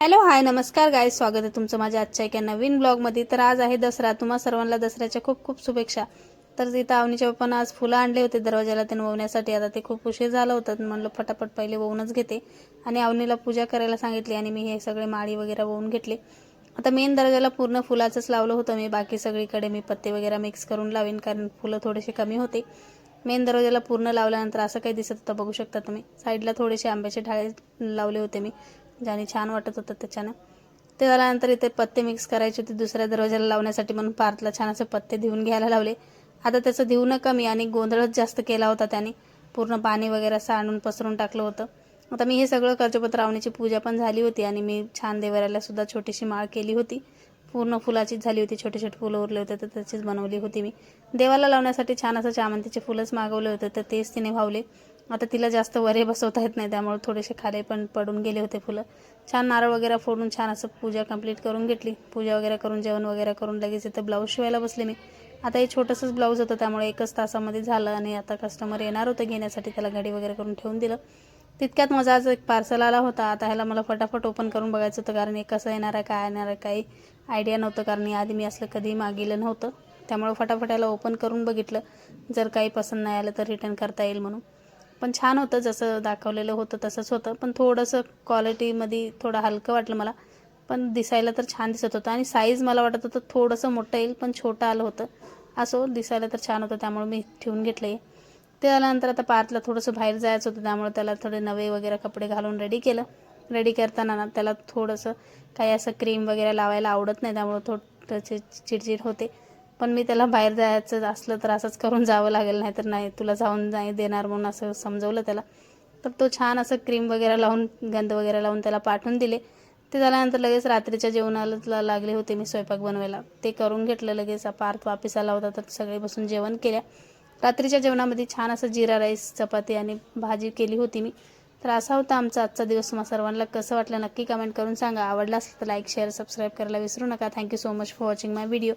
Hello hi नमस्कार guys, स्वागत आहे तुमचं माझ्या आजच्या एका नवीन ब्लॉगमध्ये। तर आज आहे दसरा, तुम्हा सर्वांना दसऱ्याच्या खूप खूप शुभेच्छा। तर तिथं अवनीच्या पप्पानं आज फुलं आणले होते दरवाजाला ते ववण्यासाठी। आता ते खूप उशीर झाला होता, म्हणलं फटाफट पहिले ववूनच घेते आणि अवनीला पूजा करायला सांगितली आणि मी हे सगळे माळी वगैरे ववून घेतले। आता मेन दरवाजाला पूर्ण फुलाचंच लावलं होतं मी, बाकी सगळीकडे मी पत्ते वगैरे मिक्स करून लावीन कारण फुलं थोडेसे कमी होते। मेन दरवाजाला पूर्ण लावल्यानंतर असं काही दिसत होतं, बघू शकता तुम्ही। साईडला थोडेसे आंब्याचे ढाळे लावले होते मी, ज्याने छान वाटत होतं त्याच्यानं। ते झाल्यानंतर इथे पत्ते मिक्स करायचे होते दुसऱ्या दरवाजाला लावण्यासाठी, म्हणून पार्थला छान असे पत्ते देऊन घ्यायला लावले। आता त्याचं देऊन कमी आणि गोंधळच जास्त केला होता त्याने, पूर्ण पाणी वगैरे सांडून पसरून टाकलं होतं। आता मी हे सगळं कर्जपत्र आवणीची पूजा पण झाली होती आणि मी छान देवाऱ्याला सुद्धा छोटीशी माळ केली होती, पूर्ण फुलाचीच झाली होती। छोटे छोटे फुलं उरले होते तर त्याचीच बनवली होती मी। देवाला लावण्यासाठी छान असं चामंतीचे फुलंच मागवले होते तर तेच तिने वावले। आता तिला जास्त वरे बसवता येत नाही, त्यामुळे थोडेसे खाली पण पडून गेले होते फुलं। छान नारळ वगैरे फोडून छान असं पूजा कंप्लीट करून घेतली। पूजा वगैरे करून जेवण वगैरे करून लगेच इथं ब्लाऊज शिवायला बसले मी। आता हे छोटंसंच ब्लाऊज होतं त्यामुळे एकच तासामध्ये झालं आणि आता कस्टमर येणार होतं घेण्यासाठी, त्याला घडी वगैरे करून ठेवून दिलं। तितक्यात माझा आज एक पार्सल आला होता। आता ह्याला मला फटाफट ओपन करून बघायचं होतं कारण हे कसं येणार आहे काय येणार आहे काही आयडिया नव्हतं, कारण आधी मी असलं कधी मागितलं नव्हतं। त्यामुळे फटाफट याला ओपन करून बघितलं, जर काही पसंत नाही आलं तर रिटर्न करता येईल म्हणून। पण छान होतं, जसं दाखवलेलं होतं तसंच होतं, पण थोडंसं क्वालिटीमध्ये थोडं हलकं वाटलं मला, पण दिसायला तर छान दिसत होतं आणि साईज मला वाटत होतं थोडंसं मोठं येईल पण छोटं आलं होतं। असो दिसायला तर छान होतं त्यामुळे मी ठेवून घेतलं आहे। ते झाल्यानंतर आता पार्थला थोडंसं बाहेर जायचं होतं त्यामुळे त्याला थोडे नवे वगैरे कपडे घालून रेडी केलं। रेडी करताना ना त्याला थोडंसं काही असं क्रीम वगैरे लावायला आवडत नाही, त्यामुळे थोडं चिडचिड होते। पण मी त्याला बाहेर जायचं असलं तर असंच करून जावं लागेल, नाही तर नाही तुला जाऊन नाही देणार म्हणून असं समजवलं त्याला। तर तो छान असं क्रीम वगैरे लावून गंध वगैरे लावून त्याला पाठवून दिले। ते झाल्यानंतर लगेच रात्रीच्या जेवणाला लागले होते मी स्वयंपाक बनवायला, ते करून घेतलं लगेच। पार्थ वापस आला होता तर सगळे बसून जेवण केल्या। रात्रीच्या जेवणामध्ये छान असं जिरा राईस चपाती आणि भाजी केली होती मी। तर असा होता आमचा आजचा दिवस। तुम्हा सर्वांना कसं वाटलं नक्की कमेंट करून सांगा। आवडला असेल तर लाईक शेअर सबस्क्राईब करायला विसरू नका। Thank you so much for watching my video.